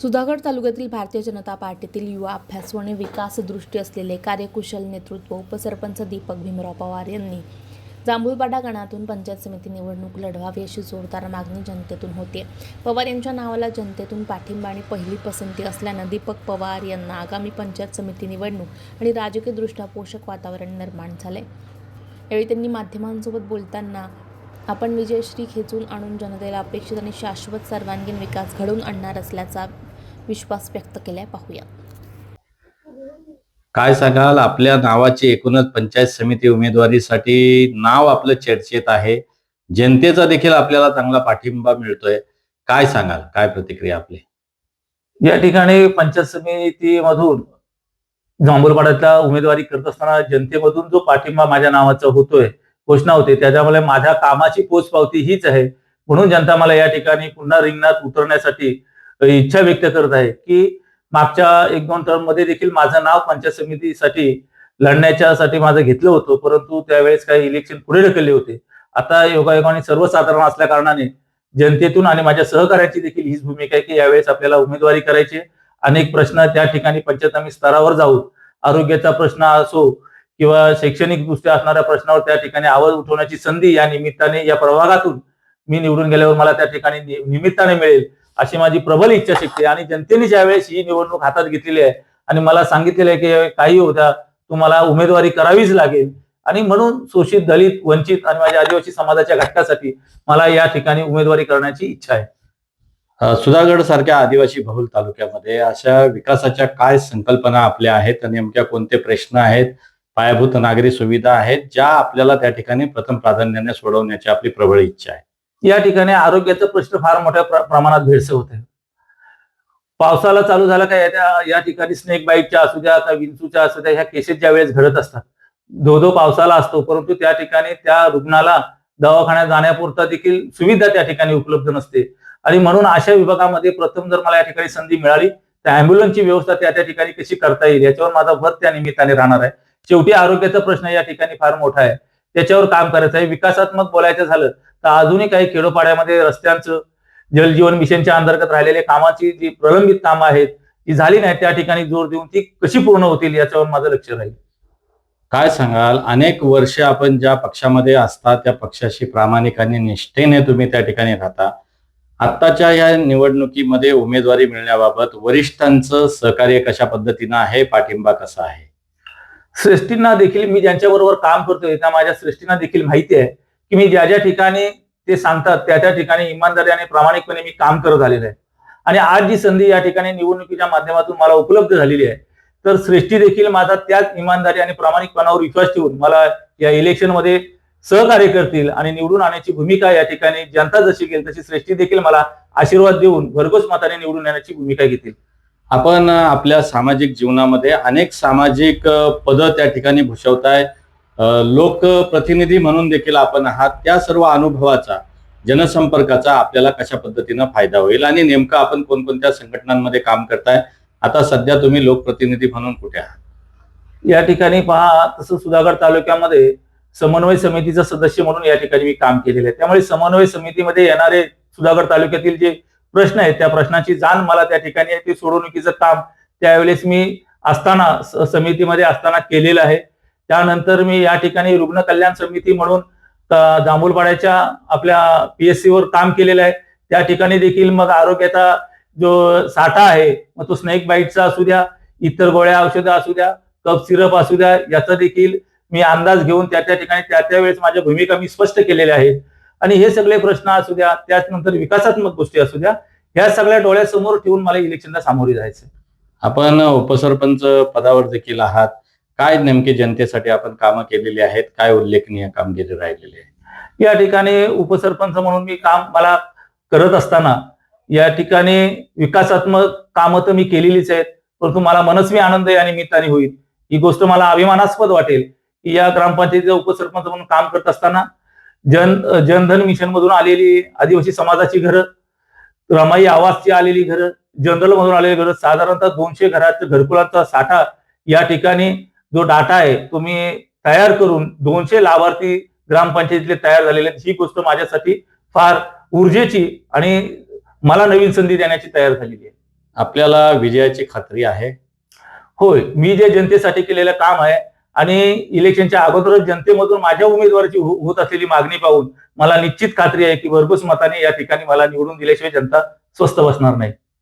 सुधागड तालुक्यातील भारतीय जनता पार्टीतील युवा अभ्यासू आणि विकासदृष्टी असलेले कार्यकुशल नेतृत्व उपसरपंच दीपक भीमराव पवार यांनी जांभूळपाडा गणातून पंचायत समिती निवडणूक लढवावी अशी जोरदार मागणी जनतेतून होते. पवार यांच्या नावाला जनतेतून पाठिंबा आणि पहिली पसंती असल्यानं दीपक पवार यांना आगामी पंचायत समिती निवडणूक आणि राजकीयदृष्ट्या पोषक वातावरण निर्माण झाले. यावेळी त्यांनी माध्यमांसोबत बोलताना आपण विजयश्री खेचून आणून जनतेला अपेक्षित आणि शाश्वत सर्वांगीण विकास घडवून आणणार असल्याचा विश्वास व्यक्त केलाय. पाहूया. काय सांगाल, आपल्या नावाची एकूणच पंचायत समिती उमेदवारीसाठी नाव आपलं चर्चेत आहे. जनतेचा देखील आपल्याला चांगला पाठिंबा मिळतोय. काय सांगाल, काय प्रतिक्रिया आपली? या ठिकाणी पंचायत समितीमधून जांभूळपाड्यातला उमेदवारी करत असताना जनतेमधून जो पाठिंबा माझ्या नावाचा होतोय, घोषणा होते, त्याच्यामुळे माझ्या कामाची पोचपावती हीच आहे. म्हणून जनता मला या ठिकाणी पुन्हा रिंगणात उतरण्यासाठी इच्छा व्यक्त करत आहे की मागच्या 1-2 टर्म मध्ये देखील माझं नाव पंचायत समितीसाठी लढण्याच्यासाठी माझं घेतलं होतं, परंतु त्यावेळेस काही इलेक्शन पुढे ढकलले होते. आता योगायोगाने सर्वसाधारण असल्या कारणाने जनतेतून आणि माझ्या सहकार्याची देखील हीच भूमिका आहे की यावेळेस आपल्याला उमेदवारी करायची. अनेक प्रश्न त्या ठिकाणी पंचायत समिती स्तरावर जाऊन आरोग्याचा प्रश्न असो किंवा शैक्षणिक दृष्ट्या असणाऱ्या प्रश्नावर त्या ठिकाणी आवाज उठवण्याची संधी या निमित्ताने, या प्रभागातून मी निवडून गेल्यावर मला त्या ठिकाणी निमित्ताने मिळेल अशी माझी प्रबल इच्छाशक्ती. आणि जनतेने ज्यावेळेस ही निवडणूक हातात घेतलेली आहे आणि मला सांगितलेलं आहे की काही होत्या तुम्हाला उमेदवारी करावीच लागेल, आणि म्हणून शोषित, दलित, वंचित आणि माझ्या आदिवासी समाजाच्या घटकासाठी मला या ठिकाणी उमेदवारी करण्याची इच्छा आहे. सुधागड सारख्या आदिवासी बहुल तालुक्यामध्ये अशा विकासाच्या काय संकल्पना आपल्या आहेत आणि नेमक्या कोणते प्रश्न आहेत, पायाभूत नागरी सुविधा आहेत, ज्या आपल्याला त्या ठिकाणी प्रथम प्राधान्याने सोडवण्याची आपली प्रबळ इच्छा आहे? या ठिकाणी आरोग्याचा प्रश्न फार मोठ्या प्रमाणात भेडसे होते. पावसाला चालू झाला का या ठिकाणी स्नेक बाईटच्या असू द्या का विंचूच्या असू द्या, ह्या केसेस ज्या वेळेस घडत असतात, धो पावसाला असतो, परंतु त्या ठिकाणी त्या रुग्णाला दवाखान्यात जाण्यापुरता देखील सुविधा त्या ठिकाणी उपलब्ध नसते. आणि म्हणून अशा विभागामध्ये प्रथम जर मला या ठिकाणी संधी मिळाली तर अँब्युलन्सची व्यवस्था त्या ठिकाणी कशी करता येईल याच्यावर माझा भर त्या निमित्ताने राहणार आहे. शेवटी आरोग्याचा प्रश्न या ठिकाणी फार मोठा आहे, त्याच्यावर काम करायचं आहे. विकासात्मक बोलायचं झालं तर अजूनही काही खेडोपाड्यामध्ये रस्त्यांचं, जलजीवन मिशनच्या अंतर्गत राहिलेल्या कामाची जी प्रलंबित कामं आहेत ती झाली नाही, त्या ठिकाणी जोर देऊन ती कशी पूर्ण होतील याच्यावर माझं लक्ष राहील. काय सांगाल, अनेक वर्ष आपण ज्या पक्षामध्ये असता त्या पक्षाशी प्रामाणिकाने, निष्ठेने तुम्ही त्या ठिकाणी राहता. आत्ताच्या या निवडणुकीमध्ये उमेदवारी मिळण्याबाबत वरिष्ठांचं सहकार्य कशा पद्धतीनं आहे, पाठिंबा कसा आहे? श्रेष्ठींना देखील, मी ज्यांच्याबरोबर काम करतोय त्या माझ्या श्रेष्ठींना देखील माहिती आहे की मी ज्या ठिकाणी ते सांगतात त्या ठिकाणी इमानदारी आणि प्रामाणिकपणे मी काम करत आलेलं आहे. आणि आज जी संधी या ठिकाणी निवडणुकीच्या माध्यमातून मला उपलब्ध झालेली आहे, तर श्रेष्ठी देखील माझा त्याच इमानदारी आणि प्रामाणिकपणावर विश्वास ठेवून मला या इलेक्शनमध्ये सहकार्य करतील आणि निवडून आणण्याची भूमिका या ठिकाणी जनता जशी घेईल तशी श्रेष्ठी देखील मला आशीर्वाद देऊन भरघोस मताने निवडून येण्याची भूमिका घेतील. आपण आपल्या सामाजिक जीवनामध्ये अनेक सामाजिक पद त्या ठिकाणी भूषवताय, लोकप्रतिनिधी म्हणून देखील आपण आहात. त्या सर्व अनुभवाचा, जनसंपर्काचा आपल्याला कशा पद्धतीनं फायदा होईल आणि नेमकं आपण कोणकोणत्या संघटनांमध्ये काम करताय? आता सध्या तुम्ही लोकप्रतिनिधी म्हणून कुठे आहात? या ठिकाणी पहा, तसं सुधागड तालुक्यामध्ये समन्वय समितीचा सदस्य म्हणून या ठिकाणी मी काम केलेलं आहे. त्यामुळे समन्वय समितीमध्ये येणारे सुधागड तालुक्यातील जे प्रश्न आहेत त्या प्रश्नाची जाण मला त्या ठिकाणी आहे. ते सोडवणुकीचं काम त्यावेळेस मी असताना, समितीमध्ये असताना केलेलं आहे. त्यानंतर मी या ठिकाणी रुग्ण कल्याण समिती म्हणून जांभूळपाड्याच्या आपल्या PSC वर काम केलेलं आहे. त्या ठिकाणी देखील मग आरोग्याचा जो साठा आहे, मग तो स्नेक बाईटचा असू द्या, इतर गोळ्या औषधं असू द्या, कफ सिरप असू द्या, याचा देखील मी अंदाज घेऊन त्या ठिकाणी त्यावेळेस माझ्या भूमिका मी स्पष्ट केलेल्या आहेत. आणि हे सगळे प्रश्न असू द्या, त्यानंतर विकासात्मक गोष्टी असू द्या, ह्या सगळ्या डोळ्यासमोर ठेवून मला इलेक्शनला सामोरे जायचं. आपण उपसरपंच पदावर देखील आहात. काय नेमके जनतेसाठी आपण कामं केलेली आहेत? काय उल्लेखनीय कामगिरी राहिलेली आहे? या ठिकाणी उपसरपंच म्हणून मी काम मला करत असताना या ठिकाणी विकासात्मक कामं तर मी केलेलीच आहेत, परंतु मला मनस्वी आनंद या निमित्ताने होईल. ही गोष्ट मला अभिमानास्पद वाटेल की या ग्रामपंचायतीचा उपसरपंच म्हणून काम करत असताना जनधन मिशन मधून आलेली आदिवासी समाजाची घरं, रमाई आवासची आलेली घरं, जनरल मधून आलेली घरं, साधारणतः 200 घराच्या घरकुलांचा साठा या ठिकाणी जो डाटा आहे तो मी तयार करून 200 लाभार्थी ग्रामपंचायतीतले तयार झालेले आहेत. ही गोष्ट माझ्यासाठी फार ऊर्जेची आणि मला नवीन संधी देण्याची तयार झालेली आहे. आपल्याला विजयाची खात्री आहे? होय, मी जे जनतेसाठी केलेलं काम आहे आणि इलेक्शनच्या अगोदरच जनतेमधून माझ्या उमेदवाराची होत असलेली मागणी पाहून मला निश्चित खात्री आहे की भरघोस मताने या ठिकाणी मला निवडून दिल्याशिवाय जनता स्वस्थ बसणार नाही.